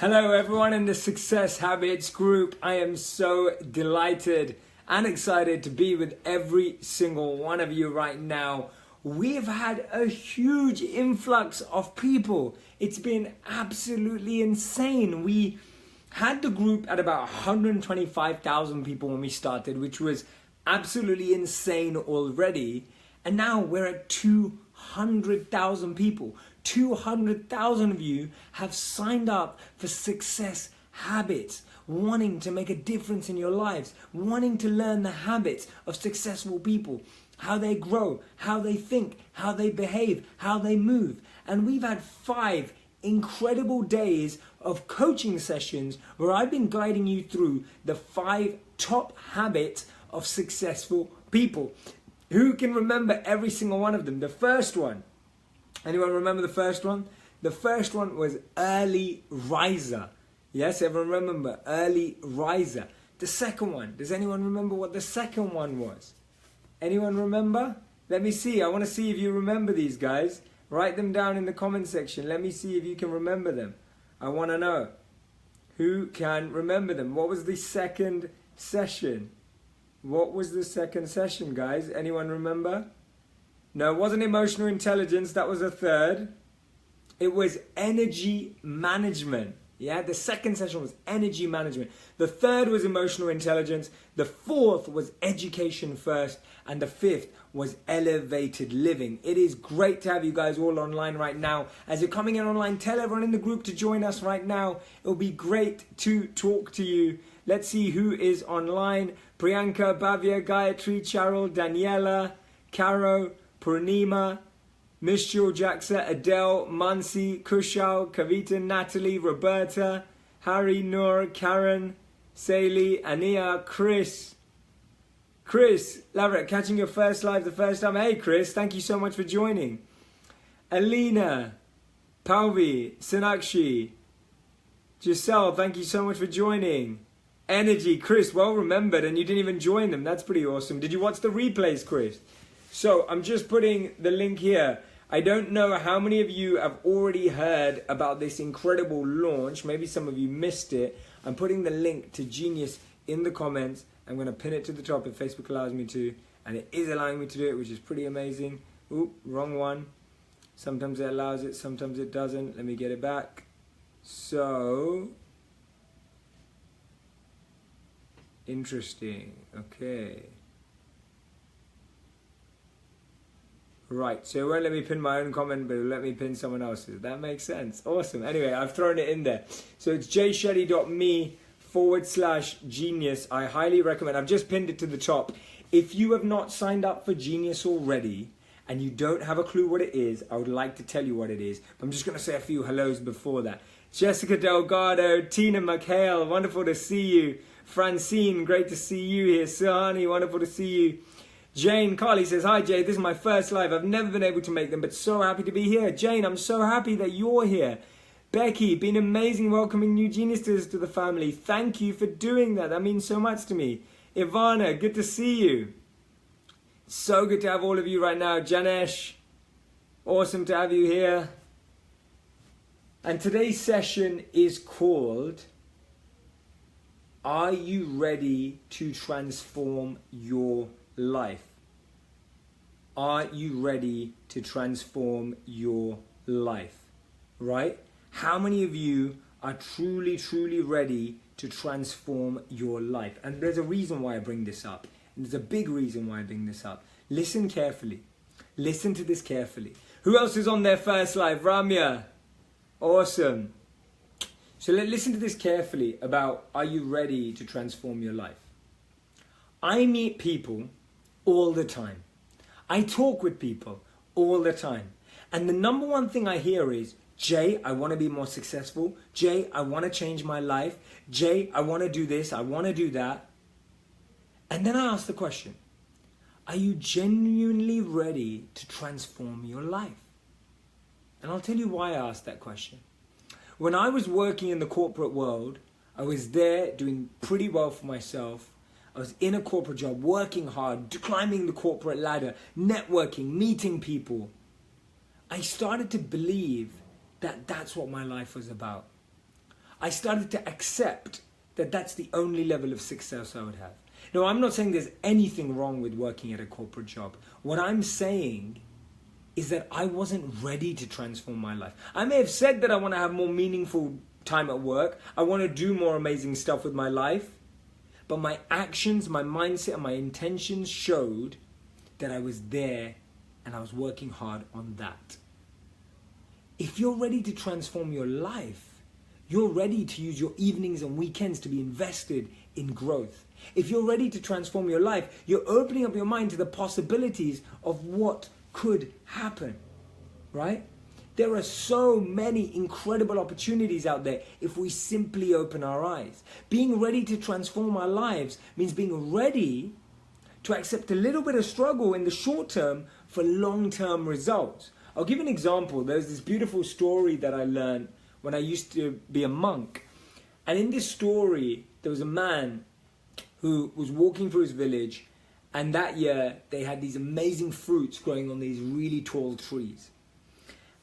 Hello everyone in the Success Habits group. I am so delighted and excited to be with every single one of you right now. We've had a huge influx of people. It's been absolutely insane. We had the group at about 125,000 people when we started, which was absolutely insane already. And now we're at 200,000 people. 200,000 of you have signed up for Success Habits, wanting to make a difference in your lives, wanting to learn the habits of successful people, how they grow, how they think, how they behave, how they move. And we've had 5 incredible days of coaching sessions where I've been guiding you through the 5 top habits of successful people. Who can remember every single one of them? The first one. Anyone remember the first one? The first one was early riser. Yes, everyone remember early riser. The second one, does anyone remember what the second one was? Anyone remember? Let me see. I want to see if you remember these guys. Write them down in the comment section. Let me see if you can remember them. I want to know. Who can remember them? What was the second session? What was the second session, guys? Anyone remember? No, it wasn't emotional intelligence. That was a third. It was energy management. Yeah, the second session was energy management. The third was emotional intelligence. The fourth was education first. And the fifth was elevated living. It is great to have you guys all online right now. As you're coming in online, tell everyone in the group to join us right now. It'll be great to talk to you. Let's see who is online. Priyanka, Bhavya, Gayatri, Charol, Daniela, Caro, Purnima, Mishal, Jaxa, Adele, Mansi, Kushal, Kavita, Natalie, Roberta, Harry, Noor, Karen, Saili, Ania, Chris, Lavret, catching your first live the first time. Hey Chris, thank you so much for joining. Alina, Palvi, Sonakshi, Giselle, thank you so much for joining. Energy, Chris, well remembered, and you didn't even join them. That's pretty awesome. Did you watch the replays, Chris? So I'm just putting the link here. I don't know how many of you have already heard about this incredible launch. Maybe some of you missed it. I'm putting the link to Genius in the comments. I'm going to pin it to the top if Facebook allows me to. And it is allowing me to do it, which is pretty amazing. Oop, wrong one. Sometimes it allows it, sometimes it doesn't. Let me get it back. So, interesting. Okay. Right, so it won't let me pin my own comment, but it'll let me pin someone else's. That makes sense. Awesome. Anyway, I've thrown it in there. So it's jshetty.me/genius. I highly recommend. I've just pinned it to the top. If you have not signed up for Genius already and you don't have a clue what it is, I would like to tell you what it is. But I'm just going to say a few hellos before that. Jessica Delgado, Tina McHale, wonderful to see you. Francine, great to see you here. Sahani, wonderful to see you. Jane Carly says, hi Jay, this is my first live. I've never been able to make them, but so happy to be here. Jane, I'm so happy that you're here. Becky, been amazing welcoming new geniuses to the family. Thank you for doing that. That means so much to me. Ivana, good to see you. So good to have all of you right now. Janesh, awesome to have you here. And today's session is called, Are You Ready to Transform Your Life? Are you ready to transform your life? Right? How many of you are truly ready to transform your life? And there's a reason why I bring this up. And there's a big reason why I bring this up. Listen carefully. Listen to this carefully. Who else is on their first live? Ramya. Awesome. So listen to this carefully about, are you ready to transform your life? I meet people all the time. I talk with people all the time. And the number one thing I hear is, Jay, I want to be more successful. Jay, I want to change my life. Jay, I want to do this. I want to do that. And then I ask the question, are you genuinely ready to transform your life? And I'll tell you why I asked that question. When I was working in the corporate world, I was there doing pretty well for myself. I was in a corporate job, working hard, climbing the corporate ladder, networking, meeting people. I started to believe that that's what my life was about. I started to accept that that's the only level of success I would have. Now, I'm not saying there's anything wrong with working at a corporate job. What I'm saying is that I wasn't ready to transform my life. I may have said that I want to have more meaningful time at work. I want to do more amazing stuff with my life. But my actions, my mindset, and my intentions showed that I was there and I was working hard on that. If you're ready to transform your life, you're ready to use your evenings and weekends to be invested in growth. If you're ready to transform your life, you're opening up your mind to the possibilities of what could happen, right? There are so many incredible opportunities out there if we simply open our eyes. Being ready to transform our lives means being ready to accept a little bit of struggle in the short term for long-term results. I'll give an example. There's this beautiful story that I learned when I used to be a monk. And in this story, there was a man who was walking through his village, and that year they had these amazing fruits growing on these really tall trees.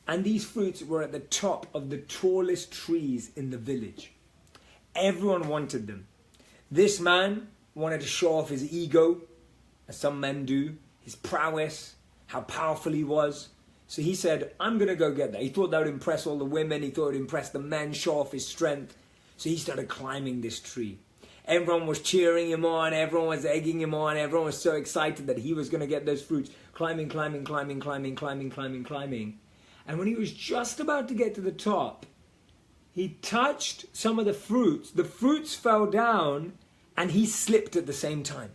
And these fruits were at the top of the tallest trees in the village. Everyone wanted them. This man wanted to show off his ego, as some men do, his prowess, how powerful he was. So he said, I'm going to go get that. He thought that would impress all the women. He thought it would impress the men, show off his strength. So he started climbing this tree. Everyone was cheering him on. Everyone was egging him on. Everyone was so excited that he was going to get those fruits. Climbing. And when he was just about to get to the top, he touched some of the fruits. The fruits fell down and he slipped at the same time.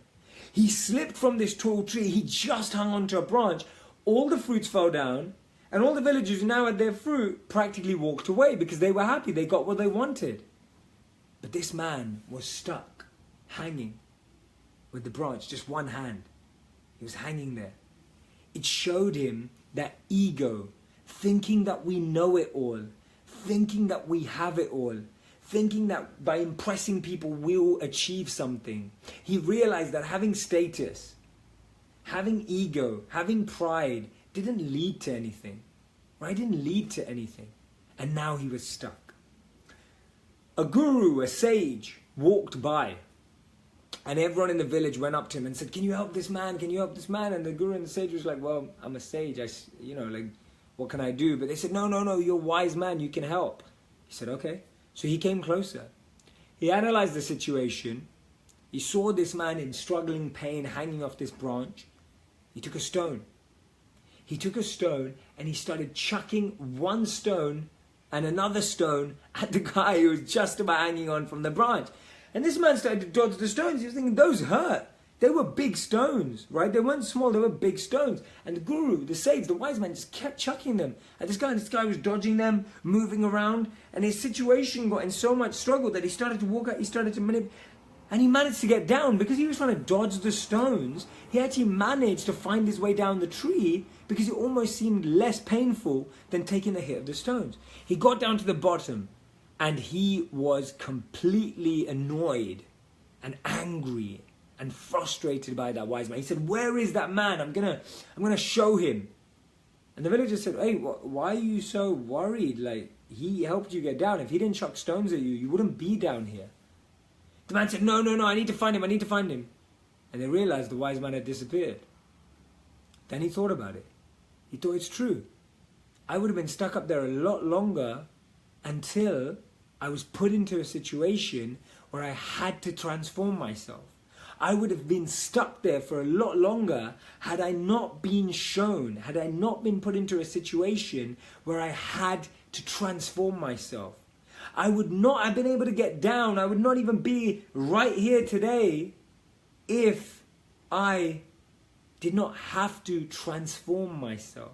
He slipped from this tall tree. He just hung onto a branch. All the fruits fell down, and all the villagers who now had their fruit practically walked away because they were happy. They got what they wanted. But this man was stuck, hanging with the branch, just one hand. He was hanging there. It showed him that ego, thinking that we know it all, thinking that we have it all, thinking that by impressing people we'll achieve something. He realized that having status, having ego, having pride didn't lead to anything, right? It didn't lead to anything. And now he was stuck. A guru, a sage, walked by, and everyone in the village went up to him and said, can you help this man? Can you help this man? And the guru and the sage was like, well, I'm a sage. What can I do? But they said, no, you're a wise man. You can help. He said, okay. So he came closer. He analyzed the situation. He saw this man in struggling pain hanging off this branch. He took a stone. And he started chucking one stone and another stone at the guy who was just about hanging on from the branch. And this man started to dodge the stones. He was thinking, those hurt. They were big stones, right? They weren't small, they were big stones. And the guru, the sage, the wise man just kept chucking them at this guy. And this guy was dodging them, moving around. And his situation got in so much struggle that he started to walk out, he started to manipulate. And he managed to get down because he was trying to dodge the stones. He actually managed to find his way down the tree because it almost seemed less painful than taking the hit of the stones. He got down to the bottom and he was completely annoyed and angry and frustrated by that wise man. He said, where is that man? I'm gonna show him. And the villager said, hey, why are you so worried? Like, he helped you get down. If he didn't chuck stones at you, you wouldn't be down here. The man said, no, I need to find him. And they realized the wise man had disappeared. Then he thought about it. He thought, it's true. I would have been stuck up there a lot longer until I was put into a situation where I had to transform myself. I would have been stuck there for a lot longer had I not been shown, had I not been put into a situation where I had to transform myself. I would not have been able to get down. I would not even be right here today if I did not have to transform myself.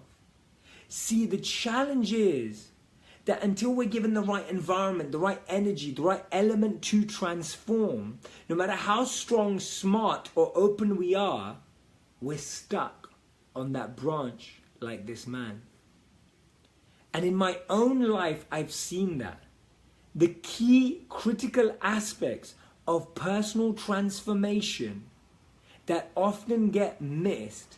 See, the challenge is that until we're given the right environment, the right energy, the right element to transform, no matter how strong, smart, or open we are, we're stuck on that branch like this man. And in my own life, I've seen that. The key critical aspects of personal transformation that often get missed,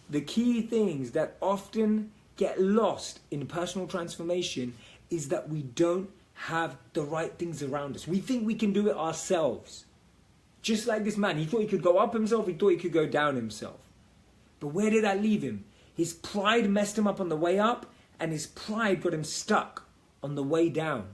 the key things that often get lost in personal transformation is that we don't have the right things around us. We think we can do it ourselves. Just like this man, he thought he could go up himself, he thought he could go down himself. But where did that leave him? His pride messed him up on the way up, and his pride got him stuck on the way down.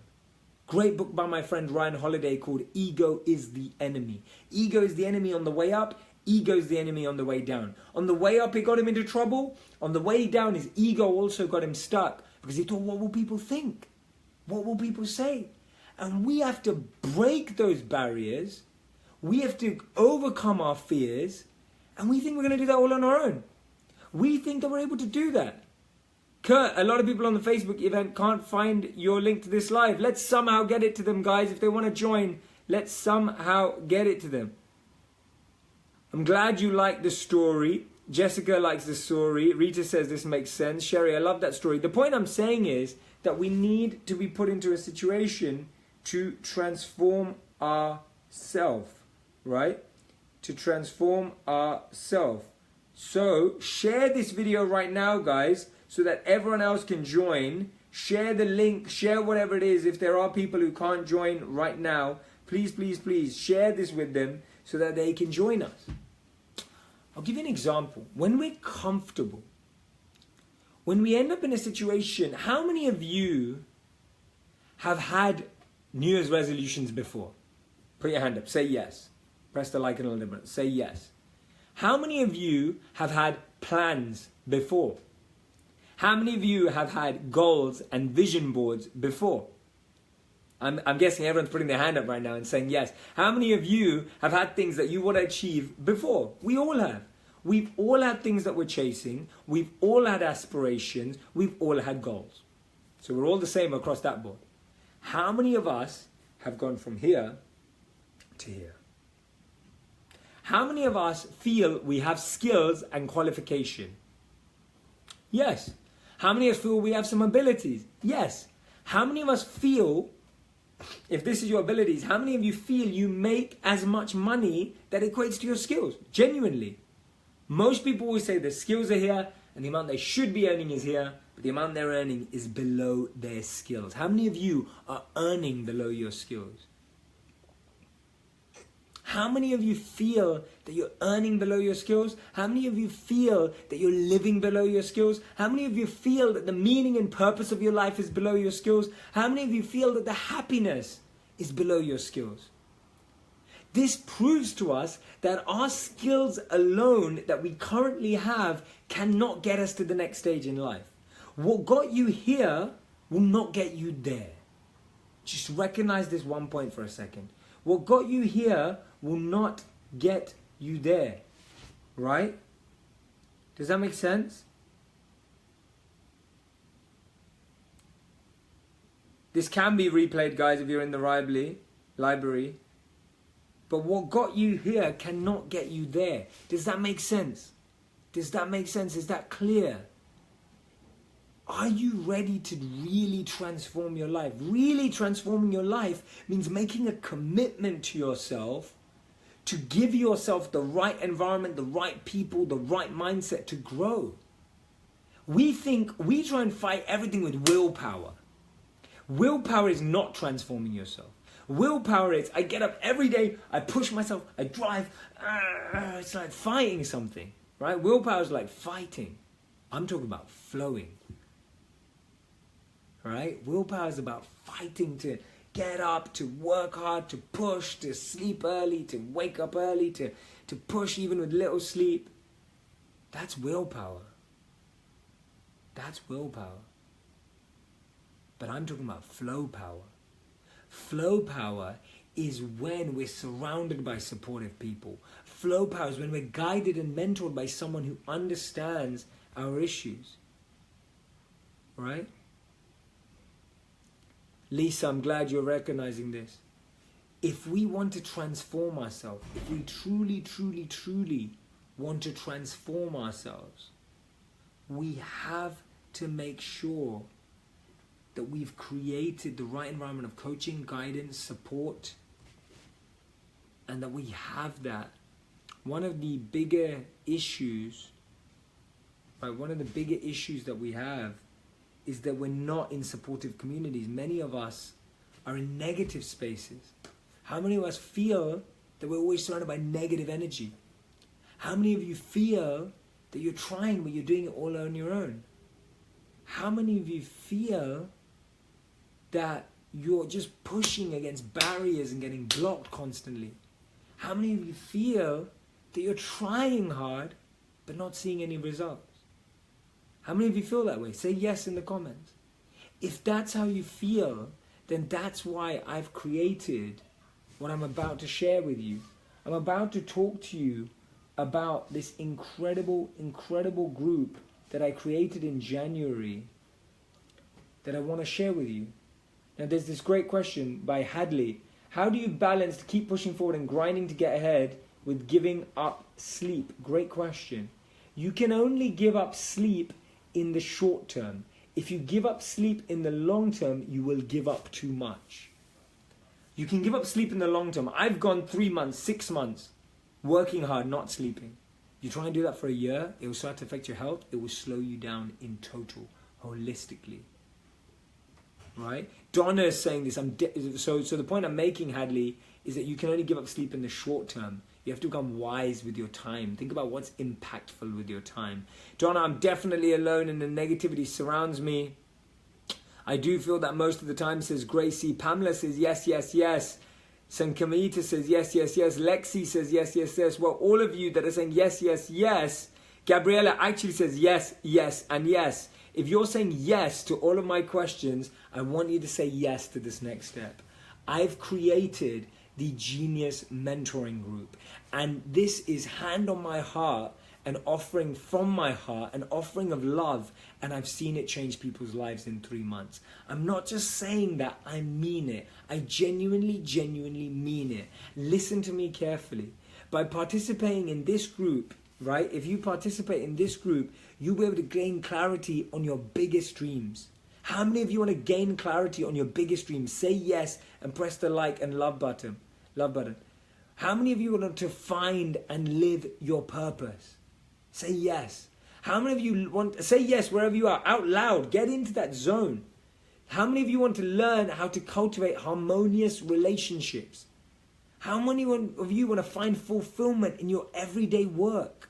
Great book by my friend Ryan Holiday called Ego is the Enemy. Ego is the enemy on the way up, ego is the enemy on the way down. On the way up, it got him into trouble. On the way down, his ego also got him stuck because he thought, what will people think? What will people say? And we have to break those barriers. We have to overcome our fears. And we think we're going to do that all on our own. We think that we're able to do that. Kurt, a lot of people on the Facebook event can't find your link to this live. Let's somehow get it to them, guys. If they want to join, let's somehow get it to them. I'm glad you like the story. Jessica likes the story. Rita says this makes sense. Sherry, I love that story. The point I'm saying is that we need to be put into a situation to transform ourselves, right? To transform ourselves. So share this video right now, guys, so that everyone else can join. Share the link, share whatever it is. If there are people who can't join right now, please, please, please share this with them so that they can join us. I'll give you an example. When we're comfortable, when we end up in a situation, how many of you have had New Year's resolutions before? Put your hand up, say yes. Press the like and all the button, say yes. How many of you have had plans before? How many of you have had goals and vision boards before? I'm guessing everyone's putting their hand up right now and saying yes. How many of you have had things that you want to achieve before? We all have. We've all had things that we're chasing. We've all had aspirations. We've all had goals. So we're all the same across that board. How many of us have gone from here to here? How many of us feel we have skills and qualification? Yes. How many of us feel we have some abilities? Yes. How many of us feel, if this is your abilities, how many of you feel you make as much money that equates to your skills? Genuinely. Most people will say the skills are here and the amount they should be earning is here, but the amount they're earning is below their skills. How many of you are earning below your skills? How many of you feel that you're earning below your skills? How many of you feel that you're living below your skills? How many of you feel that the meaning and purpose of your life is below your skills? How many of you feel that the happiness is below your skills? This proves to us that our skills alone that we currently have cannot get us to the next stage in life. What got you here will not get you there. Just recognize this one point for a second. What got you here will not get you there. Right? Does that make sense? This can be replayed, guys, if you're in the library. But what got you here cannot get you there. Does that make sense? Does that make sense? Is that clear? Are you ready to really transform your life? Really transforming your life means making a commitment to yourself to give yourself the right environment, the right people, the right mindset to grow. We try and fight everything with willpower. Willpower is not transforming yourself. Willpower is, I get up every day, I push myself, I drive. It's like fighting something, right? Willpower is like fighting. I'm talking about flowing. Right? Willpower is about fighting to get up, to work hard, to push, to sleep early, to wake up early, to push even with little sleep. That's willpower. That's willpower. But I'm talking about flow power. Flow power is when we're surrounded by supportive people. Flow power is when we're guided and mentored by someone who understands our issues. Right? Lisa, I'm glad you're recognizing this. If we want to transform ourselves, if we truly, truly, truly want to transform ourselves, we have to make sure that we've created the right environment of coaching, guidance, support, and that we have that. One of the bigger issues, right, that we have is that we're not in supportive communities. Many of us are in negative spaces? How many of us feel that we're always surrounded by negative energy? How many of you feel that you're trying but you're doing it all on your own? How many of you feel that you're just pushing against barriers and getting blocked constantly? How many of you feel that you're trying hard but not seeing any results? How many of you feel that way? Say yes in the comments. If that's how you feel, then that's why I've created what I'm about to share with you. I'm about to talk to you about this incredible group that I created in January that I want to share with you. Now there's this great question by Hadley. How do you balance to keep pushing forward and grinding to get ahead with giving up sleep? Great question. You can only give up sleep in the short term. If you give up sleep in the long term, you will give up too much. You can give up sleep in the long term. I've gone 3 months, 6 months, working hard, not sleeping. You try and do that for a year, it will start to affect your health. It will slow you down in total, holistically. Right? Donna is saying this. So the point I'm making, Hadley, is that you can only give up sleep in the short term. You have to become wise with your time. Think about what's impactful with your time. Donna, I'm definitely alone and the negativity surrounds me. I do feel that most of the time, says Gracie. Pamela says yes, yes, yes. Sankamita says yes, yes, yes. Lexi says yes, yes, yes. Well, all of you that are saying yes, yes, yes. Gabriella actually says yes, yes, and yes. If you're saying yes to all of my questions, I want you to say yes to this next step. I've created the Genius Mentoring Group. And this is hand on my heart, an offering from my heart, an offering of love. And I've seen it change people's lives in 3 months. I'm not just saying that, I mean it. I genuinely mean it. Listen to me carefully. By participating in this group, right? If you participate in this group, you'll be able to gain clarity on your biggest dreams. How many of you want to gain clarity on your biggest dreams? Say yes and press the like and love button. How many of you want to find and live your purpose? Say yes. How many of you want to say yes wherever you are, out loud? Get into that zone. How many of you want to learn how to cultivate harmonious relationships? How many of you want to find fulfillment in your everyday work?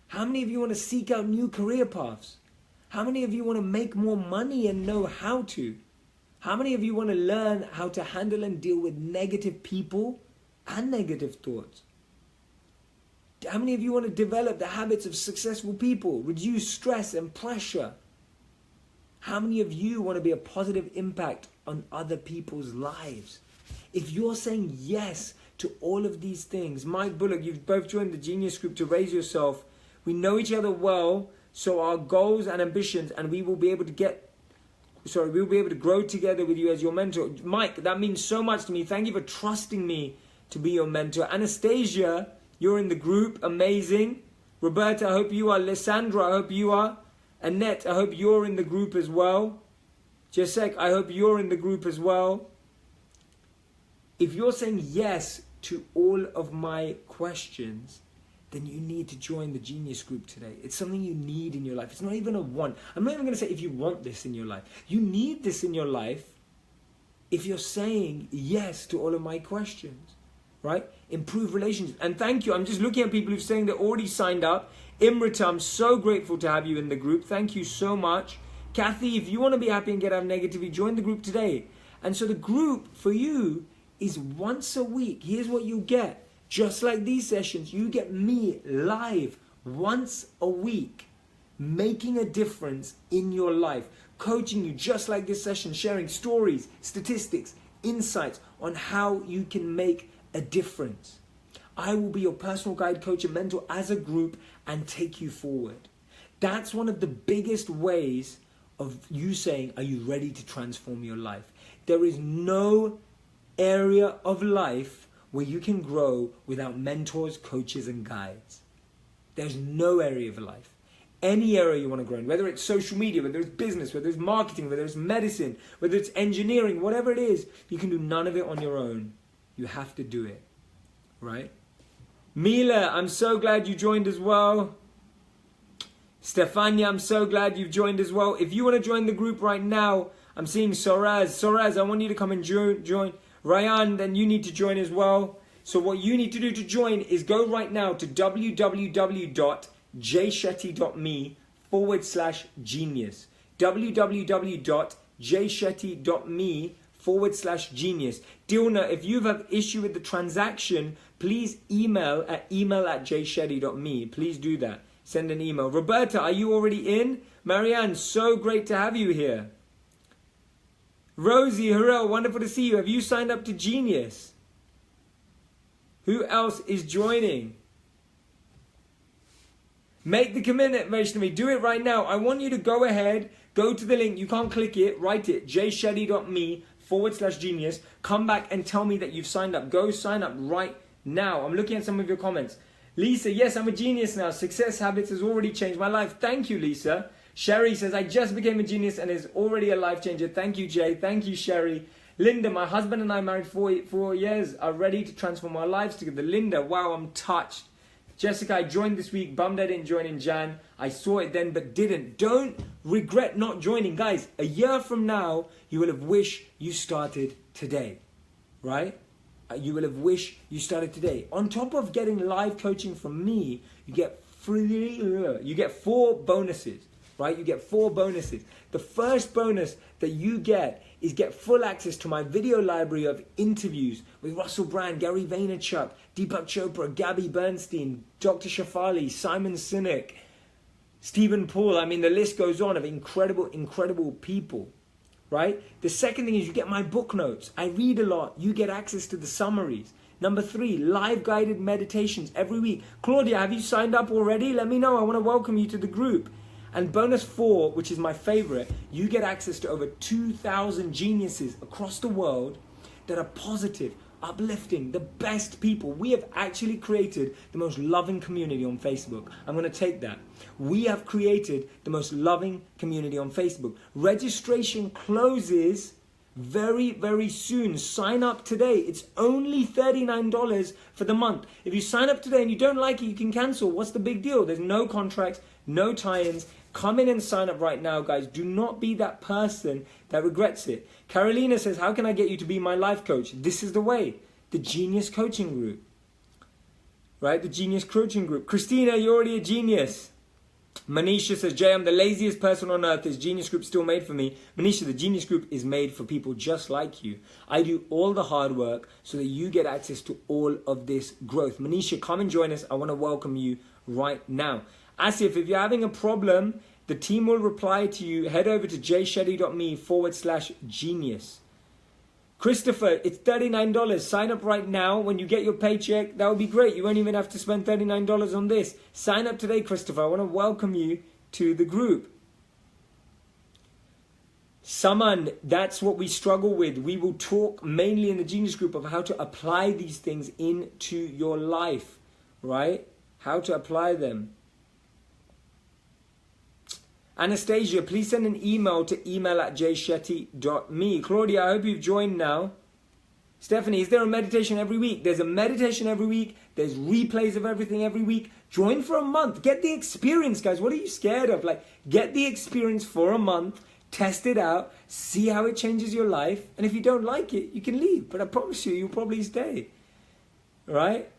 How many of you want to seek out new career paths? How many of you want to make more money and know how to? How many of you want to learn how to handle and deal with negative people and negative thoughts? How many of you want to develop the habits of successful people, reduce stress and pressure? How many of you want to be a positive impact on other people's lives? If you're saying yes to all of these things, Mike Bullock, you've both joined the Genius Group to raise yourself. We know each other well, so our goals and ambitions, and we will be able to grow together with you as your mentor. Mike, that means so much to me. Thank you for trusting me to be your mentor. Anastasia, you're in the group. Amazing. Roberta, I hope you are. Lysandra, I hope you are. Annette, I hope you're in the group as well. Jasek, I hope you're in the group as well. If you're saying yes to all of my questions, then you need to join the Genius Group today. It's something you need in your life. It's not even a want. I'm not even going to say if you want this in your life. You need this in your life if you're saying yes to all of my questions, right? Improve relationships. And thank you. I'm just looking at people who're saying they're already signed up. Imrita, I'm so grateful to have you in the group. Thank you so much. Kathy, if you want to be happy and get out of negativity, join the group today. And so the group for you is once a week. Here's what you get. Just like these sessions, you get me live once a week, making a difference in your life, coaching you just like this session, sharing stories, statistics, insights on how you can make a difference. I will be your personal guide, coach, and mentor as a group and take you forward. That's one of the biggest ways of you saying, are you ready to transform your life? There is no area of life where you can grow without mentors, coaches, and guides. There's no area of life. Any area you want to grow in, whether it's social media, whether it's business, whether it's marketing, whether it's medicine, whether it's engineering, whatever it is, you can do none of it on your own. You have to do it, right? Mila, I'm so glad you joined as well. Stefania, I'm so glad you've joined as well. If you want to join the group right now, I'm seeing Soraz. Soraz, I want you to come and join. Ryan, then you need to join as well. So what you need to do to join is go right now to www.jshetty.me/genius. www.jshetty.me/genius. Dilna, if you have issue with the transaction, please email at email@jshetty.me. Please do that. Send an email. Roberta, are you already in? Marianne, so great to have you here. Rosie, Harrell, wonderful to see you. Have you signed up to Genius? Who else is joining? Make the commitment, Vaishnavi. Do it right now. I want you to go ahead, go to the link. You can't click it. Write it. jshetty.me/genius. Come back and tell me that you've signed up. Go sign up right now. I'm looking at some of your comments. Lisa, yes, I'm a genius now. Success habits has already changed my life. Thank you, Lisa. Sherry says, I just became a genius and is already a life changer. Thank you, Jay. Thank you, Sherry. Linda, my husband and I married 4 years, are ready to transform our lives together. Linda, wow, I'm touched. Jessica, I joined this week. Bummed I didn't join in Jan. I saw it then but didn't. Don't regret not joining. Guys, a year from now, you will have wished you started today. Right? You will have wished you started today. On top of getting live coaching from me, you get 4 bonuses. Right? You get 4 bonuses. The first bonus that you get is get full access to my video library of interviews with Russell Brand, Gary Vaynerchuk, Deepak Chopra, Gabby Bernstein, Dr. Shafali, Simon Sinek, Stephen Paul. I mean, the list goes on of incredible people. Right? The second thing is you get my book notes. I read a lot. You get access to the summaries. Number 3, live guided meditations every week. Claudia, have you signed up already? Let me know. I want to welcome you to the group. And bonus 4, which is my favorite, you get access to over 2,000 geniuses across the world that are positive, uplifting, the best people. We have actually created the most loving community on Facebook. I'm going to take that. We have created the most loving community on Facebook. Registration closes very soon. Sign up today. It's only $39 for the month. If you sign up today and you don't like it, you can cancel. What's the big deal? There's no contracts, no tie-ins. Come in and sign up right now, guys. Do not be that person that regrets it. Carolina says, how can I get you to be my life coach? This is the way. The Genius Coaching Group. Right? The Genius Coaching Group. Christina, you're already a genius. Manisha says, Jay, I'm the laziest person on earth. Is Genius Group still made for me? Manisha, the Genius Group is made for people just like you. I do all the hard work so that you get access to all of this growth. Manisha, come and join us. I want to welcome you right now. Asif, if you're having a problem, the team will reply to you. Head over to jshetty.me/genius. Christopher, it's $39. Sign up right now. When you get your paycheck, that would be great. You won't even have to spend $39 on this. Sign up today, Christopher. I want to welcome you to the group. Saman, that's what we struggle with. We will talk mainly in the Genius Group of how to apply these things into your life, right? How to apply them. Anastasia, please send an email to email@jshetty.me. Claudia, I hope you've joined now. Stephanie, is there a meditation every week? There's a meditation every week. There's replays of everything every week. Join for a month. Get the experience, guys. What are you scared of? Get the experience for a month. Test it out. See how it changes your life. And if you don't like it, you can leave. But I promise you, you'll probably stay. Right?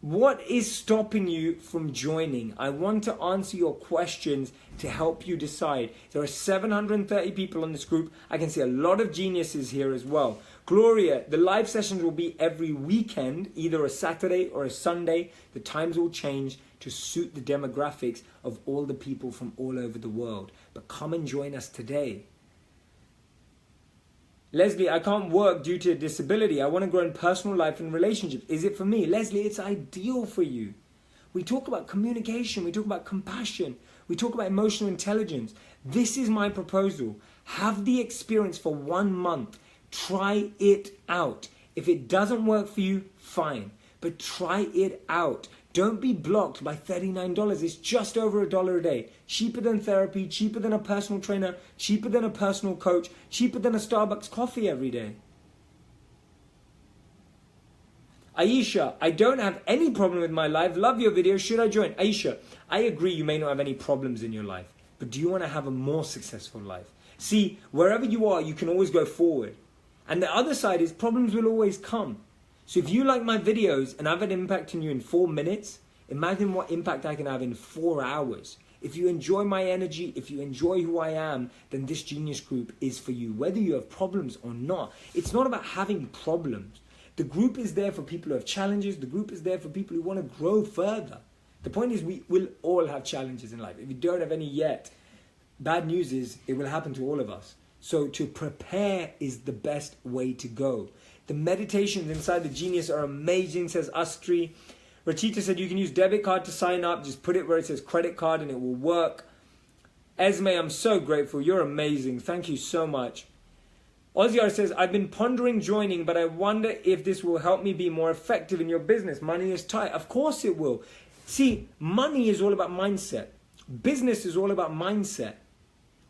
What is stopping you from joining? I want to answer your questions to help you decide. There are 730 people on this group. I can see a lot of geniuses here as well. Gloria, the live sessions will be every weekend, either a Saturday or a Sunday. The times will change to suit the demographics of all the people from all over the world. But come and join us today. Leslie, I can't work due to a disability. I want to grow in personal life and relationships. Is it for me? Leslie, it's ideal for you. We talk about communication. We talk about compassion. We talk about emotional intelligence. This is my proposal. Have the experience for 1 month. Try it out. If it doesn't work for you, fine. But try it out. Don't be blocked by $39. It's just over $1 a day. Cheaper than therapy, cheaper than a personal trainer, cheaper than a personal coach, cheaper than a Starbucks coffee every day. Aisha, I don't have any problem with my life. Love your video. Should I join? Aisha, I agree you may not have any problems in your life. But do you want to have a more successful life? See, wherever you are, you can always go forward. And the other side is problems will always come. So if you like my videos and I've had impact on you in 4 minutes, imagine what impact I can have in 4 hours. If you enjoy my energy, if you enjoy who I am, then this Genius Group is for you, whether you have problems or not. It's not about having problems. The group is there for people who have challenges. The group is there for people who want to grow further. The point is we will all have challenges in life. If you don't have any yet, bad news is it will happen to all of us. So to prepare is the best way to go. The meditations inside the Genius are amazing, says Astri. Rachita said you can use debit card to sign up. Just put it where it says credit card and it will work. Esme, I'm so grateful. You're amazing. Thank you so much. Oziar says, I've been pondering joining, but I wonder if this will help me be more effective in your business. Money is tight. Of course it will. See, money is all about mindset. Business is all about mindset.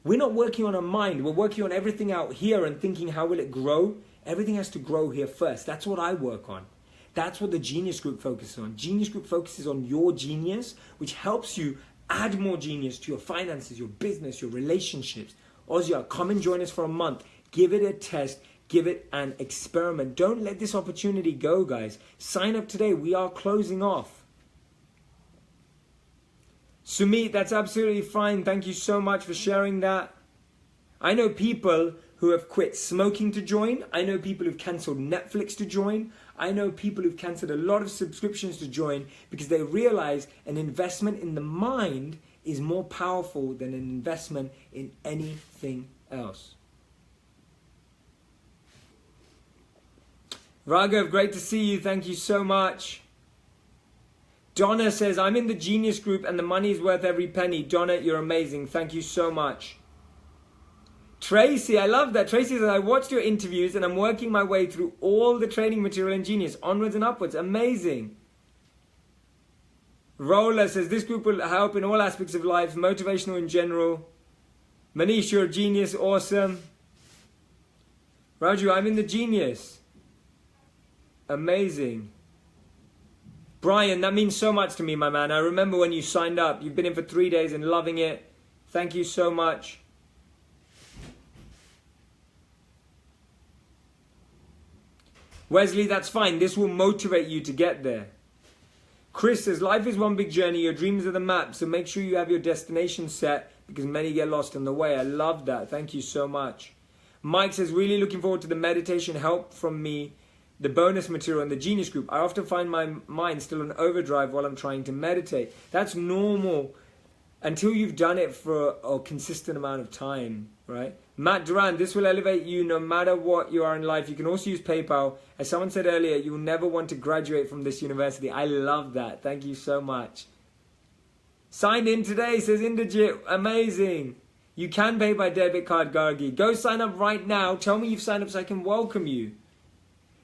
We're not working on our mind. We're working on everything out here and thinking, how will it grow? Everything has to grow here first. That's what I work on. That's what the Genius Group focuses on. Genius Group focuses on your genius, which helps you add more genius to your finances, your business, your relationships. Ozia, come and join us for a month. Give it a test. Give it an experiment. Don't let this opportunity go, guys. Sign up today. We are closing off. Sumit, that's absolutely fine. Thank you so much for sharing that. I know people who have quit smoking to join. I know people who've cancelled Netflix to join. I know people who've cancelled a lot of subscriptions to join because they realize an investment in the mind is more powerful than an investment in anything else. Raghav, great to see you. Thank you so much. Donna says, I'm in the Genius Group and the money is worth every penny. Donna, you're amazing. Thank you so much. Tracy, I love that. Tracy says, I watched your interviews and I'm working my way through all the training material in Genius, onwards and upwards. Amazing. Roller says, this group will help in all aspects of life, motivational in general. Manish, you're a genius. Awesome. Raju, I'm in the Genius. Amazing. Brian, that means so much to me, my man. I remember when you signed up. You've been in for 3 days and loving it. Thank you so much. Wesley, that's fine. This will motivate you to get there. Chris says, life is one big journey. Your dreams are the map. So make sure you have your destination set because many get lost on the way. I love that. Thank you so much. Mike says, really looking forward to the meditation help from me, the bonus material and the Genius Group. I often find my mind still on overdrive while I'm trying to meditate. That's normal until you've done it for a consistent amount of time, right? Matt Duran, this will elevate you no matter what you are in life. You can also use PayPal. As someone said earlier, you will never want to graduate from this university. I love that. Thank you so much. Signed in today, says Inderjit. Amazing. You can pay by debit card, Gargi. Go sign up right now. Tell me you've signed up so I can welcome you.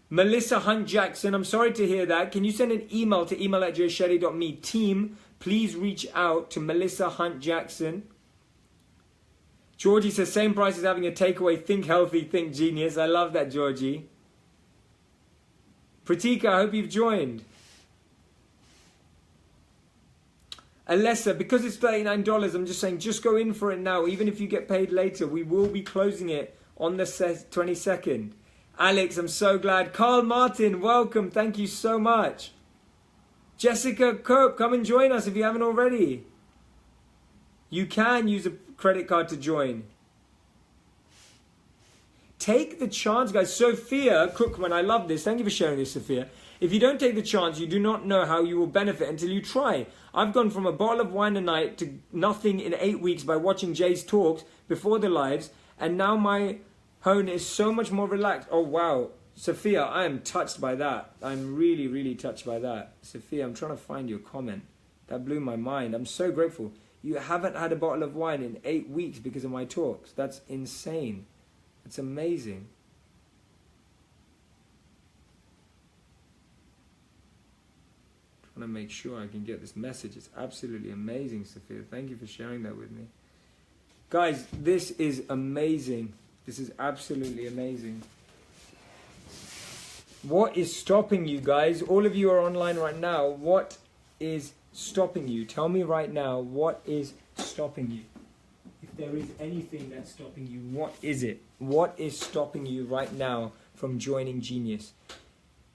Melissa Hunt Jackson, I'm sorry to hear that. Can you send an email to email@joeshetty.me? Team, please reach out to Melissa Hunt Jackson. Georgie says, same price as having a takeaway. Think healthy, think genius. I love that, Georgie. Pratika, I hope you've joined. Alessa, because it's $39, I'm just saying, just go in for it now. Even if you get paid later, we will be closing it on the 22nd. Alex, I'm so glad. Carl Martin, welcome. Thank you so much. Jessica Cope, come and join us if you haven't already. You can use a credit card to join. Take the chance, guys. Sophia Cookman, I love this. Thank you for sharing this, Sophia. If you don't take the chance, you do not know how you will benefit until you try. I've gone from a bottle of wine a night to nothing in 8 weeks by watching Jay's talks before the lives, and now my home is so much more relaxed. Oh, wow. Sophia, I am touched by that. I'm really, really touched by that. Sophia, I'm trying to find your comment. That blew my mind. I'm so grateful. You haven't had a bottle of wine in 8 weeks because of my talks. That's insane. It's amazing. Trying to make sure I can get this message. It's absolutely amazing, Sophia. Thank you for sharing that with me. Guys, this is amazing. This is absolutely amazing. What is stopping you, guys? All of you are online right now. What is stopping you? Tell me right now, what is stopping you? there is anything that's stopping you, what is it? What is stopping you right now from joining Genius?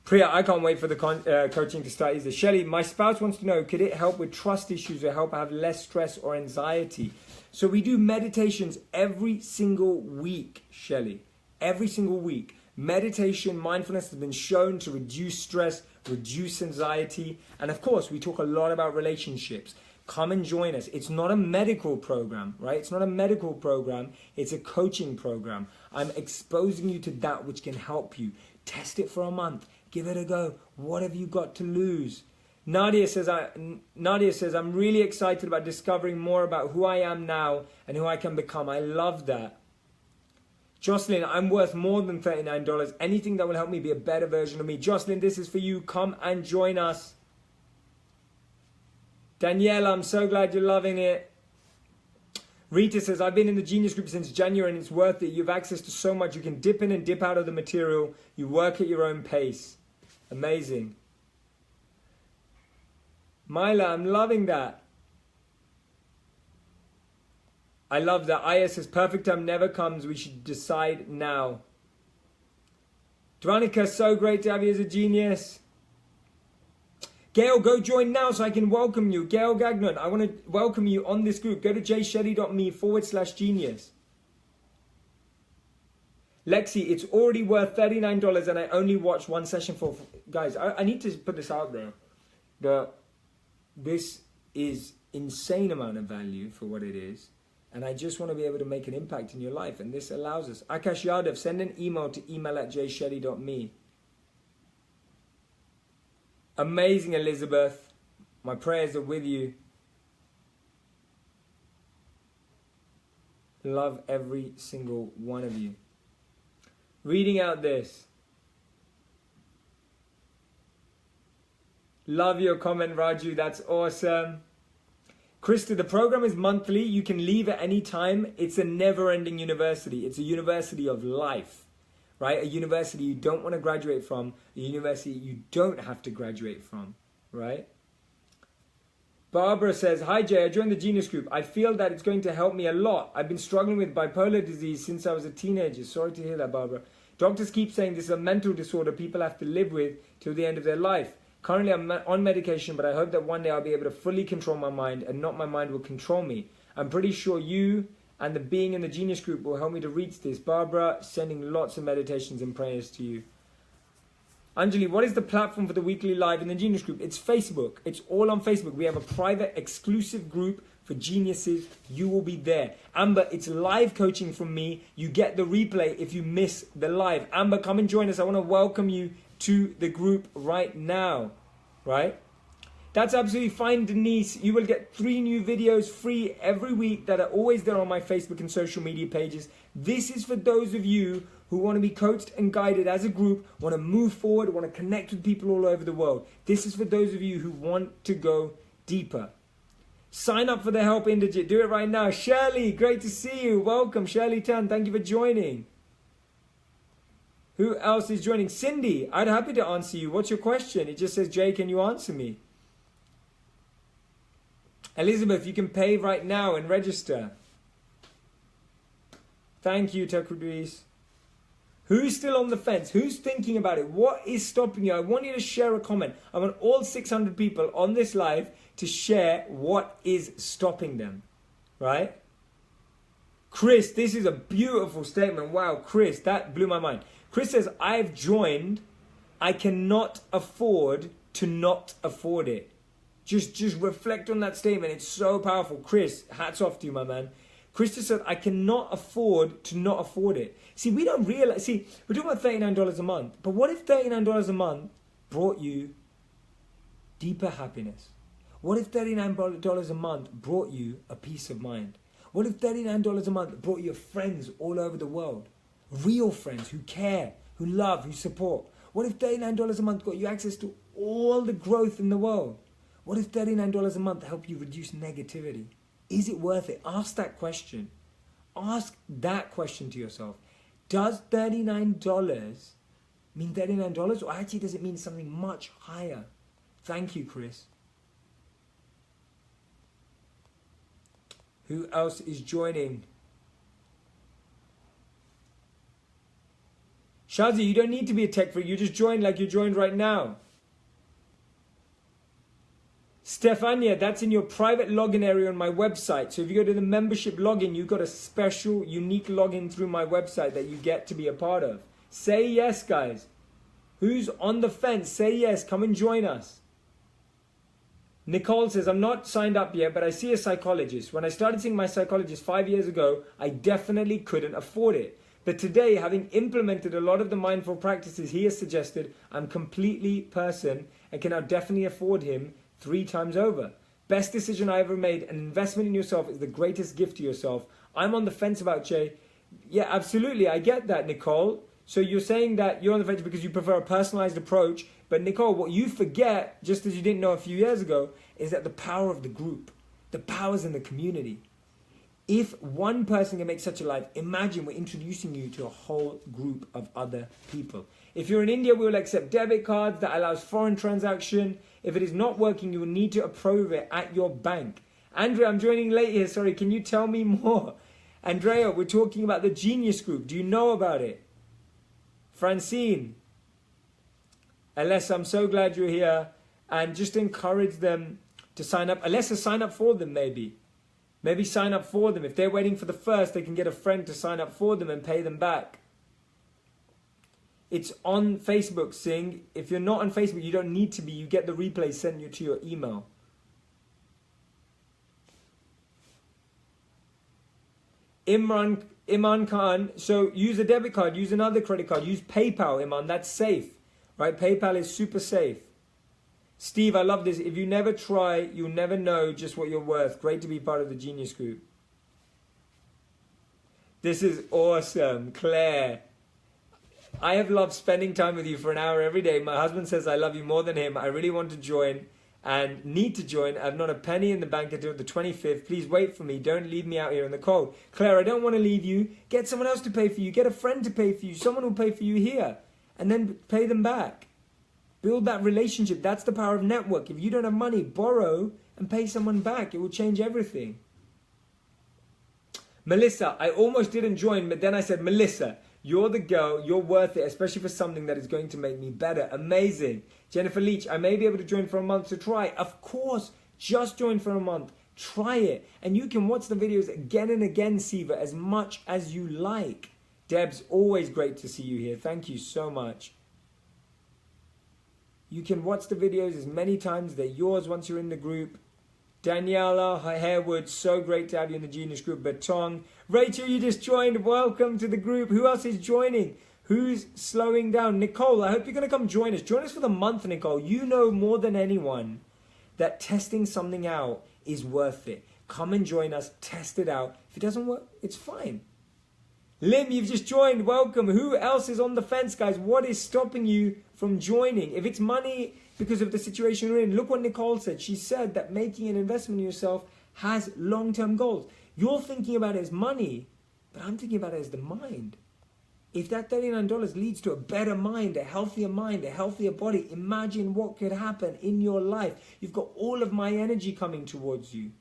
Priya, I can't wait for the coaching to start either. Shelly, my spouse wants to know, could it help with trust issues or help have less stress or anxiety? So we do meditations every single week, Shelly. Every single week. Meditation, mindfulness has been shown to reduce stress, reduce anxiety. And of course, we talk a lot about relationships. Come and join us. It's not a medical program, right? It's not a medical program. It's a coaching program. I'm exposing you to that which can help you. Test it for a month. Give it a go. What have you got to lose? Nadia says, I'm really excited about discovering more about who I am now and who I can become. I love that. Jocelyn, I'm worth more than $39. Anything that will help me be a better version of me. Jocelyn, this is for you. Come and join us. Danielle, I'm so glad you're loving it. Rita says, I've been in the Genius Group since January and it's worth it. You have access to so much. You can dip in and dip out of the material. You work at your own pace. Amazing. Myla, I'm loving that. I love that. Aya says, perfect time never comes. We should decide now. Dvanika, so great to have you as a genius. Gail, go join now so I can welcome you. Gail Gagnon, I want to welcome you on this group. Go to jshetty.me/genius. Lexi, it's already worth $39 and I only watched one session for... Guys, I need to put this out there. This is insane amount of value for what it is. And I just want to be able to make an impact in your life. And this allows us. Akash Yadav, send an email to email@jshetty.me. Amazing, Elizabeth. My prayers are with you. Love every single one of you. Reading out this. Love your comment, Raju. That's awesome. Krista, the program is monthly. You can leave at any time. It's a never-ending university. It's a university of life, right? A university you don't want to graduate from. A university you don't have to graduate from, right? Barbara says, hi Jay, I joined the Genius Group. I feel that it's going to help me a lot. I've been struggling with bipolar disease since I was a teenager. Sorry to hear that, Barbara. Doctors keep saying this is a mental disorder people have to live with till the end of their life. Currently I'm on medication, but I hope that one day I'll be able to fully control my mind and not my mind will control me. I'm pretty sure you and the being in the Genius Group will help me to reach this. Barbara, sending lots of meditations and prayers to you. Anjali, what is the platform for the weekly live in the Genius Group? It's Facebook. It's all on Facebook. We have a private, exclusive group for geniuses. You will be there. Amber, it's live coaching from me. You get the replay if you miss the live. Amber, come and join us. I want to welcome you to the group right now. Right? That's absolutely fine, Denise. You will get 3 new videos free every week that are always there on my Facebook and social media pages. This is for those of you who want to be coached and guided as a group, want to move forward, want to connect with people all over the world. This is for those of you who want to go deeper. Sign up for the Help Indigit. Do it right now. Shirley, great to see you. Welcome, Shirley Tan. Thank you for joining. Who else is joining? Cindy, I'd happy to answer you. What's your question? It just says, Jay, can you answer me? Elizabeth, you can pay right now and register. Thank you, Tekruduis. Who's still on the fence? Who's thinking about it? What is stopping you? I want you to share a comment. I want all 600 people on this live to share what is stopping them. Right? Chris, this is a beautiful statement. Wow, Chris, that blew my mind. Chris says, I've joined. I cannot afford to not afford it. Just reflect on that statement. It's so powerful. Chris, hats off to you, my man. Chris just said, I cannot afford to not afford it. See, we don't realize. See, we're talking about $39 a month. But what if $39 a month brought you deeper happiness? What if $39 a month brought you a peace of mind? What if $39 a month brought you friends all over the world? Real friends who care, who love, who support. What if $39 a month got you access to all the growth in the world? What if $39 a month helped you reduce negativity? Is it worth it? Ask that question. Ask that question to yourself. Does $39 mean $39 or actually does it mean something much higher? Thank you, Chris. Who else is joining? Shazi, you don't need to be a tech freak. You just join like you joined right now. Stefania, that's in your private login area on my website. So if you go to the membership login, you've got a special, unique login through my website that you get to be a part of. Say yes, guys. Who's on the fence? Say yes. Come and join us. Nicole says, I'm not signed up yet, but I see a psychologist. When I started seeing my psychologist 5 years ago, I definitely couldn't afford it. But today, having implemented a lot of the mindful practices he has suggested, I'm completely person and can now definitely afford him 3 times over. Best decision I ever made. An investment in yourself is the greatest gift to yourself. I'm on the fence about Jay. Yeah, absolutely. I get that, Nicole. So you're saying that you're on the fence because you prefer a personalized approach. But Nicole, what you forget, just as you didn't know a few years ago, is that the power of the group, the power's in the community. If one person can make such a life, imagine we're introducing you to a whole group of other people. If you're in India, we will accept debit cards that allows foreign transaction. If it is not working, you will need to approve it at your bank. Andrea, I'm joining late here. Sorry, can you tell me more? Andrea, we're talking about the Genius Group. Do you know about it? Francine, Alessa, I'm so glad you're here. And just encourage them to sign up. Alessa, sign up for them maybe. Maybe sign up for them. If they're waiting for the first, they can get a friend to sign up for them and pay them back. It's on Facebook, Singh. If you're not on Facebook, you don't need to be. You get the replay sent you to your email. Iman Khan, so use a debit card, use another credit card, use PayPal, Iman, that's safe, right? PayPal is super safe. Steve, I love this. If you never try, you'll never know just what you're worth. Great to be part of the Genius Group. This is awesome. Claire, I have loved spending time with you for an hour every day. My husband says I love you more than him. I really want to join and need to join. I've not a penny in the bank until the 25th. Please wait for me. Don't leave me out here in the cold. Claire, I don't want to leave you. Get someone else to pay for you. Get a friend to pay for you. Someone will pay for you here. And then pay them back. Build that relationship. That's the power of network. If you don't have money, borrow and pay someone back. It will change everything. Melissa, I almost didn't join, but then I said, Melissa, you're the girl. You're worth it, especially for something that is going to make me better. Amazing. Jennifer Leach, I may be able to join for a month to try. Of course, just join for a month. Try it. And you can watch the videos again and again, Siva, as much as you like. Debs, always great to see you here. Thank you so much. You can watch the videos as many times. They're yours once you're in the group. Daniela Harewood, so great to have you in the Genius Group. Batong. Rachel, you just joined. Welcome to the group. Who else is joining? Who's slowing down? Nicole, I hope you're going to come join us. Join us for the month, Nicole. You know more than anyone that testing something out is worth it. Come and join us. Test it out. If it doesn't work, it's fine. Lim, you've just joined. Welcome. Who else is on the fence, guys? What is stopping you from joining? If it's money because of the situation you're in, look what Nicole said. She said that making an investment in yourself has long-term goals. You're thinking about it as money, but I'm thinking about it as the mind. If that $39 leads to a better mind, a healthier body, imagine what could happen in your life. You've got all of my energy coming towards you.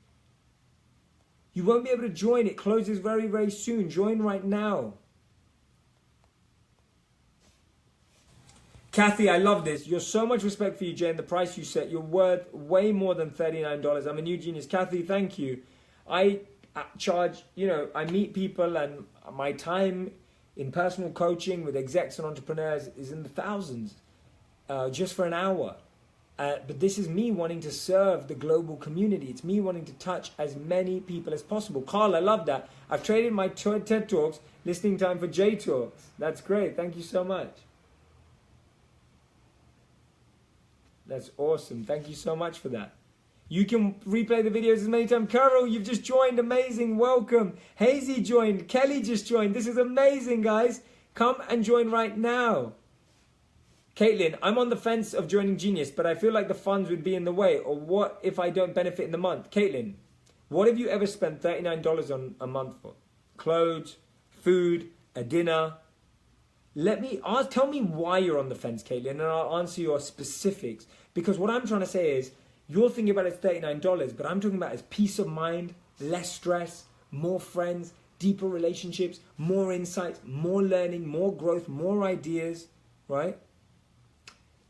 You won't be able to join. It closes very, very soon. Join right now. Kathy, I love this. You're so much respect for you, Jay, and the price you set. You're worth way more than $39. I'm a new genius. Kathy, thank you. I charge, I meet people, and my time in personal coaching with execs and entrepreneurs is in the thousands just for an hour. But this is me wanting to serve the global community. It's me wanting to touch as many people as possible. Carl, I love that. I've traded my TED Talks, listening time for J Talks. That's great. Thank you so much. That's awesome. Thank you so much for that. You can replay the videos as many times. Carol, you've just joined. Amazing. Welcome. Hazy joined. Kelly just joined. This is amazing, guys. Come and join right now. Caitlin, I'm on the fence of joining Genius, but I feel like the funds would be in the way. Or what if I don't benefit in the month? Caitlin, what have you ever spent $39 on a month for? Clothes, food, a dinner? Tell me why you're on the fence, Caitlin, and I'll answer your specifics. Because what I'm trying to say is, you're thinking about it's $39, but I'm talking about as peace of mind, less stress, more friends, deeper relationships, more insights, more learning, more growth, more ideas, right?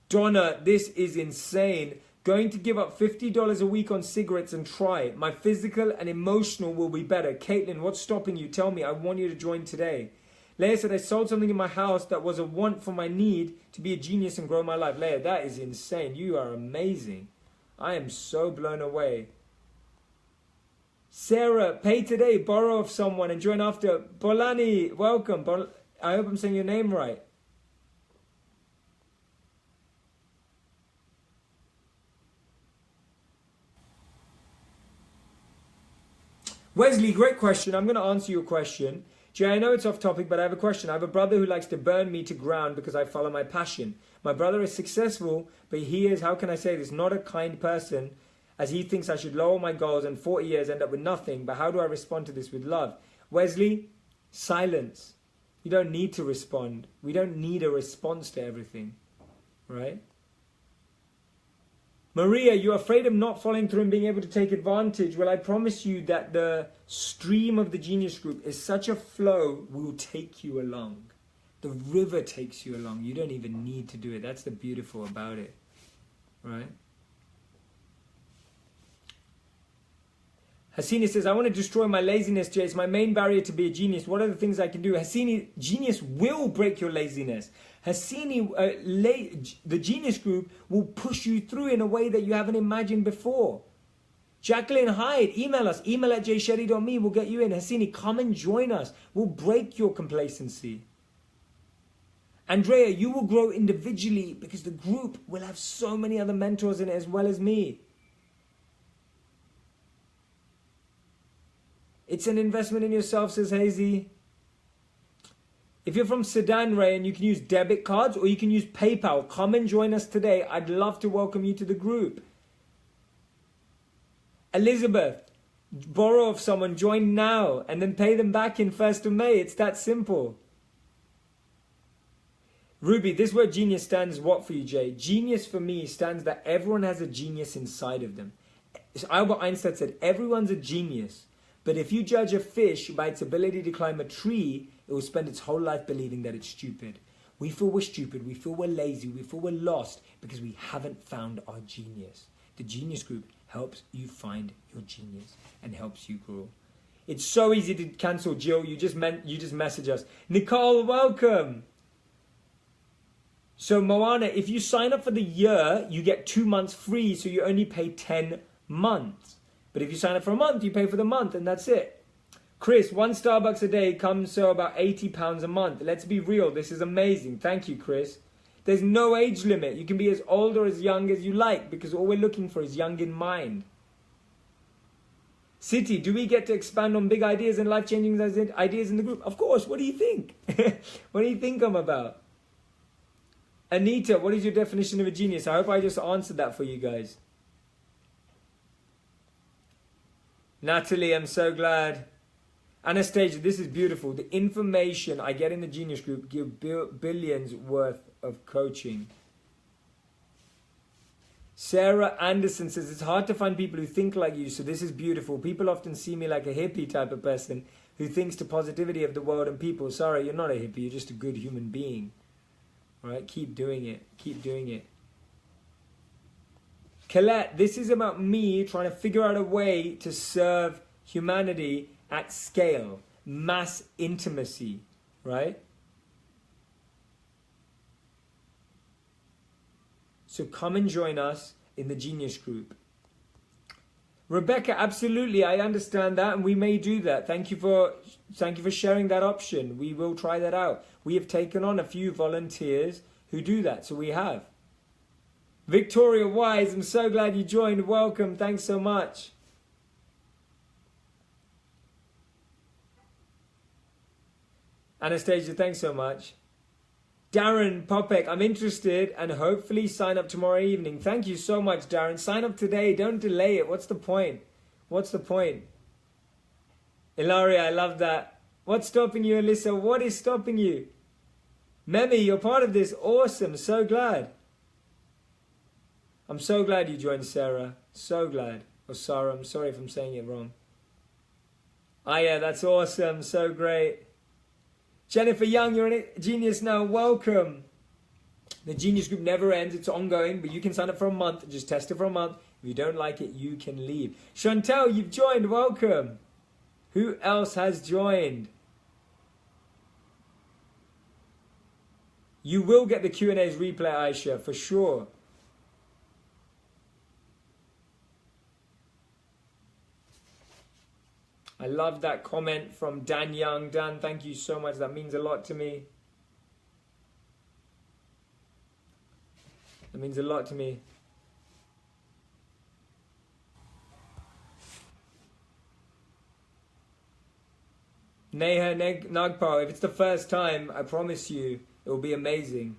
Donna, this is insane. Going to give up $50 a week on cigarettes and try it. My physical and emotional will be better. Caitlin, what's stopping you? Tell me. I want you to join today. Leah said, I sold something in my house that was a want for my need to be a genius and grow my life. Leah, that is insane. You are amazing. I am so blown away. Sarah, pay today, borrow of someone and join after. Bolani, welcome. I hope I'm saying your name right. Wesley, great question. I'm going to answer your question. Jay, I know it's off topic, but I have a question. I have a brother who likes to burn me to ground because I follow my passion. My brother is successful, but he is, how can I say this, not a kind person, as he thinks I should lower my goals and 40 years end up with nothing. But how do I respond to this with love? Wesley, silence. You don't need to respond. We don't need a response to everything, right? Maria, you're afraid of not following through and being able to take advantage. Well, I promise you that the stream of the Genius Group is such a flow, will take you along. The river takes you along. You don't even need to do it. That's the beautiful about it, right? Hassini says, I want to destroy my laziness, Jay. It's my main barrier to be a genius. What are the things I can do? Hassini, genius will break your laziness. Hassini, the Genius Group will push you through in a way that you haven't imagined before. Jacqueline Hyde, email us. Email at jshetty.me. We'll get you in. Hassini, come and join us. We'll break your complacency. Andrea, you will grow individually because the group will have so many other mentors in it as well as me. It's an investment in yourself, says Hazy. If you're from Sudan, Ray, and you can use debit cards or you can use PayPal, come and join us today. I'd love to welcome you to the group. Elizabeth, borrow of someone, join now, and then pay them back in 1st of May. It's that simple. Ruby, this word genius stands what for you, Jay? Genius for me stands that everyone has a genius inside of them. Albert Einstein said, everyone's a genius. But if you judge a fish by its ability to climb a tree, it will spend its whole life believing that it's stupid. We feel we're stupid, we feel we're lazy, we feel we're lost because we haven't found our genius. The Genius Group helps you find your genius and helps you grow. It's so easy to cancel, Jill. You just message us. Nicole, welcome. So Moana, if you sign up for the year, you get 2 months free, so you only pay 10 months. But if you sign up for a month, you pay for the month, and that's it. Chris, 1 Starbucks a day comes to about £80 a month. Let's be real, this is amazing. Thank you, Chris. There's no age limit. You can be as old or as young as you like, because all we're looking for is young in mind. City, do we get to expand on big ideas and life-changing ideas in the group? Of course. What do you think? What do you think I'm about? Anita, what is your definition of a genius? I hope I just answered that for you guys. Natalie, I'm so glad. Anastasia, this is beautiful. The information I get in the Genius Group give billions worth of coaching. Sarah Anderson says, it's hard to find people who think like you, so this is beautiful. People often see me like a hippie type of person who thinks to positivity of the world and people. Sorry, you're not a hippie. You're just a good human being. All right? Keep doing it. Keep doing it. Colette, this is about me trying to figure out a way to serve humanity at scale, mass intimacy, right? So come and join us in the Genius Group. Rebecca, absolutely, I understand that, and we may do that. Thank you for sharing that option. We will try that out. We have taken on a few volunteers who do that, so we have. Victoria Wise, I'm so glad you joined. Welcome. Thanks so much. Anastasia, thanks so much. Darren Popek, I'm interested and hopefully sign up tomorrow evening. Thank you so much, Darren. Sign up today. Don't delay it. What's the point? What's the point? Ilaria, I love that. What's stopping you, Alyssa? What is stopping you? Memi, you're part of this. Awesome. So glad. I'm so glad you joined, Sarah. So glad. Or Sarah, I'm sorry if I'm saying it wrong. Oh yeah, that's awesome. So great. Jennifer Young, you're a genius now. Welcome. The Genius Group never ends. It's ongoing, but you can sign up for a month. Just test it for a month. If you don't like it, you can leave. Chantel, you've joined. Welcome. Who else has joined? You will get the Q&A's replay, Aisha, for sure. I love that comment from Dan Young. Dan, thank you so much. That means a lot to me. That means a lot to me. Neha Nagpal, if it's the first time, I promise you, it will be amazing.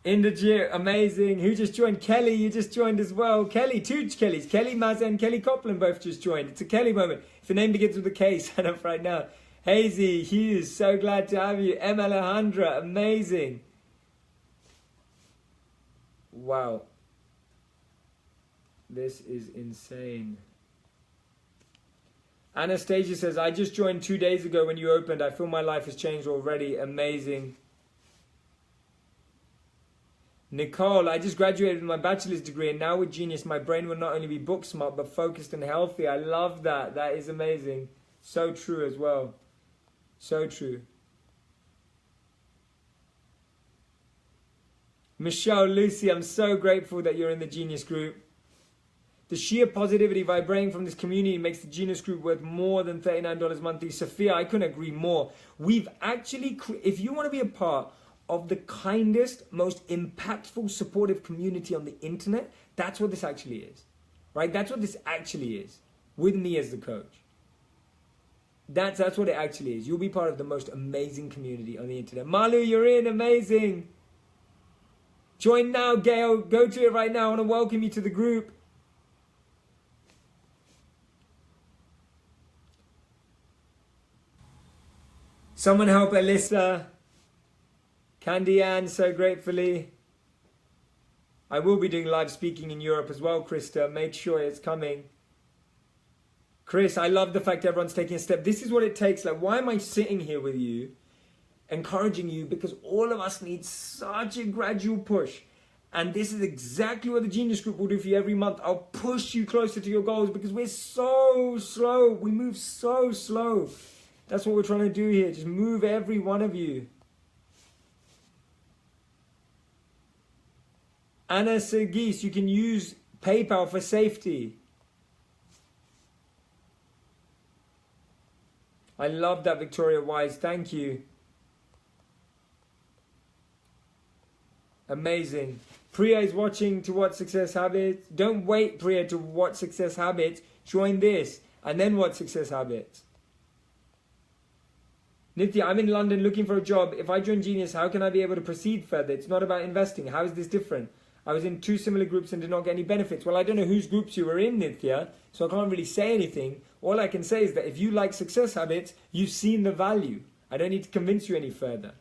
Indajir, amazing. Who just joined? Kelly, you just joined as well. Kelly, two Kellys. Kelly Mazza and Kelly Copland both just joined. It's a Kelly moment. If your name begins with a K, sign up right now. Hazy, Hughes, so glad to have you. Em Alejandra, amazing. Wow. This is insane. Anastasia says, I just joined 2 days ago when you opened. I feel my life has changed already. Amazing. Nicole, I just graduated with my bachelor's degree and now with Genius, my brain will not only be book smart but focused and healthy. I love that. That is amazing. So true as well. So true. Michelle, Lucy, I'm so grateful that you're in the Genius Group. The sheer positivity vibrating from this community makes the Genius Group worth more than $39 monthly. Sophia, I couldn't agree more. We've actually, if you want to be a part of the kindest, most impactful, supportive community on the internet, that's what this actually is. Right? That's what this actually is. With me as the coach. That's what it actually is. You'll be part of the most amazing community on the internet. Malu, you're in. Amazing. Join now, Gail. Go to it right now. I want to welcome you to the group. Someone help Alyssa. Candy Ann, so gratefully. I will be doing live speaking in Europe as well, Krista. Make sure it's coming. Chris, I love the fact everyone's taking a step. This is what it takes. Like, why am I sitting here with you, encouraging you? Because all of us need such a gradual push. And this is exactly what the Genius Group will do for you every month. I'll push you closer to your goals because we're so slow. We move so slow. That's what we're trying to do here. Just move every one of you. Anna Sergis, you can use PayPal for safety. I love that, Victoria Wise. Thank you. Amazing. Priya is watching To What Success Habits. Don't wait, Priya, to What Success Habits. Join this and then What Success Habits. Nitya, I'm in London looking for a job. If I join Genius, how can I be able to proceed further? It's not about investing. How is this different? I was in 2 similar groups and did not get any benefits. Well, I don't know whose groups you were in, Nitya, so I can't really say anything. All I can say is that if you like success habits, you've seen the value. I don't need to convince you any further.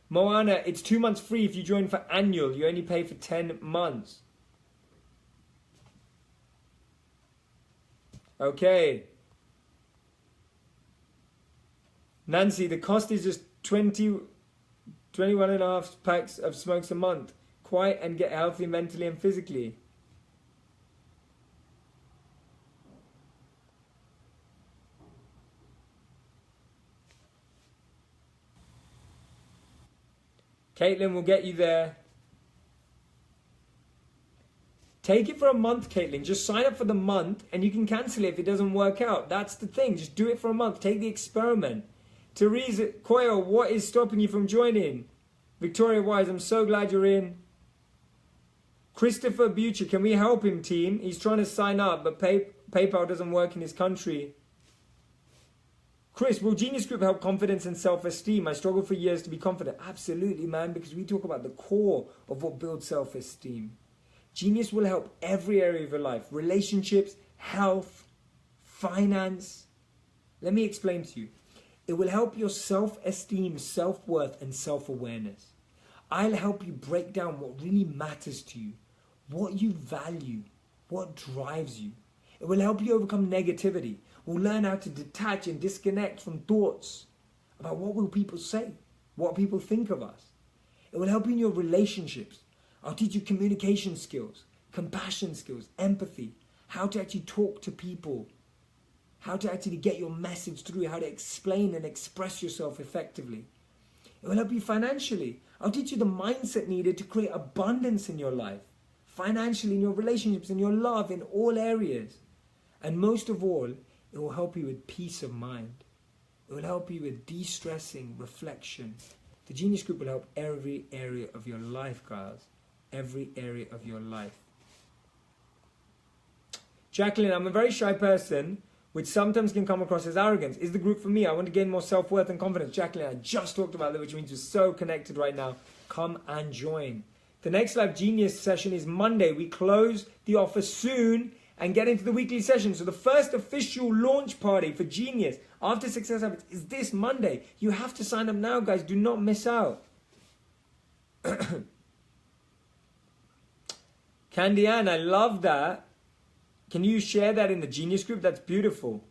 Moana, it's 2 months free if you join for annual. You only pay for 10 months. Okay. Nancy, the cost is just 21.5 packs of smokes a month. Quiet and get healthy mentally and physically. Caitlin will get you there. Take it for a month, Caitlin. Just sign up for the month and you can cancel it if it doesn't work out. That's the thing. Just do it for a month. Take the experiment. Teresa Coyle, what is stopping you from joining? Victoria Wise, I'm so glad you're in. Christopher Butcher, can we help him, team? He's trying to sign up, but PayPal doesn't work in his country. Chris, will Genius Group help confidence and self-esteem? I struggled for years to be confident. Absolutely, man, because we talk about the core of what builds self-esteem. Genius will help every area of your life. Relationships, health, finance. Let me explain to you. It will help your self-esteem, self-worth, and self-awareness. I'll help you break down what really matters to you. what you value, what drives you. It will help you overcome negativity. We'll learn how to detach and disconnect from thoughts about what will people say, what people think of us. It will help you in your relationships. I'll teach you communication skills, compassion skills, empathy, how to actually talk to people, how to actually get your message through, how to explain and express yourself effectively. It will help you financially. I'll teach you the mindset needed to create abundance in your life, financially, in your relationships, in your love, in all areas. And most of all, it will help you with peace of mind. It will help you with de-stressing, reflection. The Genius Group will help every area of your life, guys. Every area of your life. Jacqueline, I'm a very shy person, which sometimes can come across as arrogance. Is the group for me? I want to gain more self-worth and confidence. Jacqueline, I just talked about that, which means you're so connected right now. Come and join. The next Live Genius session is Monday. We close the offer soon and get into the weekly session. So the first official launch party for Genius after Success Habits is this Monday. You have to sign up now, guys. Do not miss out. Candy Ann, I love that. Can you share that in the Genius Group? That's beautiful.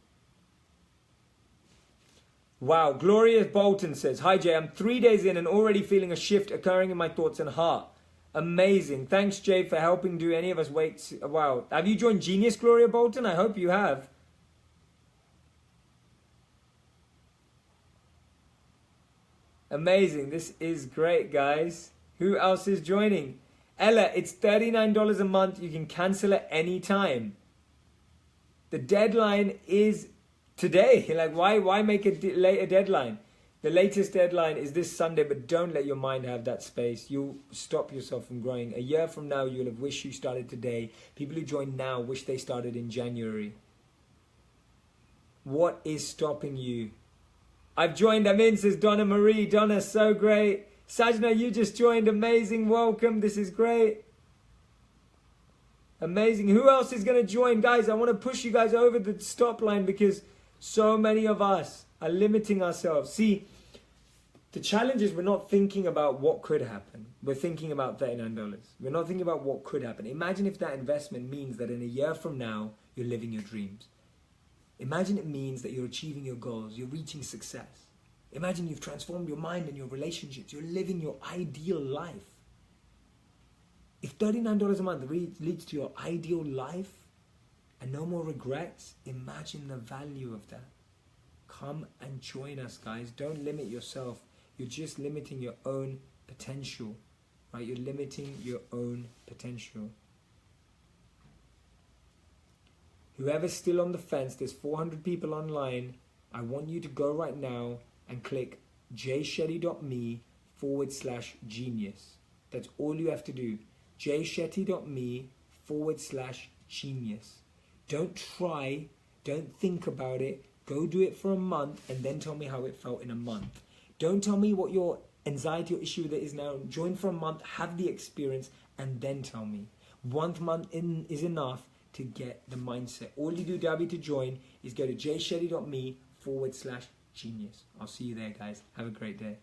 Wow. Gloria Bolton says, hi Jay, I'm 3 days in and already feeling a shift occurring in my thoughts and heart. Amazing. Thanks, Jay, for helping. Do any of us wait? Wow. Have you joined Genius, Gloria Bolton? I hope you have. Amazing. This is great, guys. Who else is joining? Ella, it's $39 a month. You can cancel at any time. The deadline is today. Like, why make a later deadline? The latest deadline is this Sunday, but don't let your mind have that space. You'll stop yourself from growing. A year from now, you'll have wished you started today. People who join now wish they started in January. What is stopping you? I've joined. I'm in, says Donna Marie. Donna, so great. Sajna, you just joined. Amazing. Welcome. This is great. Amazing. Who else is going to join? Guys, I want to push you guys over the stop line because so many of us are limiting ourselves. See, the challenge is we're not thinking about what could happen. We're thinking about $39. We're not thinking about what could happen. Imagine if that investment means that in a year from now, you're living your dreams. Imagine it means that you're achieving your goals. You're reaching success. Imagine you've transformed your mind and your relationships. You're living your ideal life. If $39 a month leads to your ideal life and no more regrets, imagine the value of that. Come and join us, guys. Don't limit yourself. You're just limiting your own potential, right? You're limiting your own potential. Whoever's still on the fence, there's 400 people online. I want you to go right now and click jshetty.me/genius. That's all you have to do. jshetty.me/genius. Don't try. Don't think about it. Go do it for a month and then tell me how it felt in a month. Don't tell me what your anxiety or issue with it is now. Join for a month, have the experience, and then tell me. 1 month in is enough to get the mindset. All you do, Dabby, to join is go to jshetty.me/genius. I'll see you there, guys. Have a great day.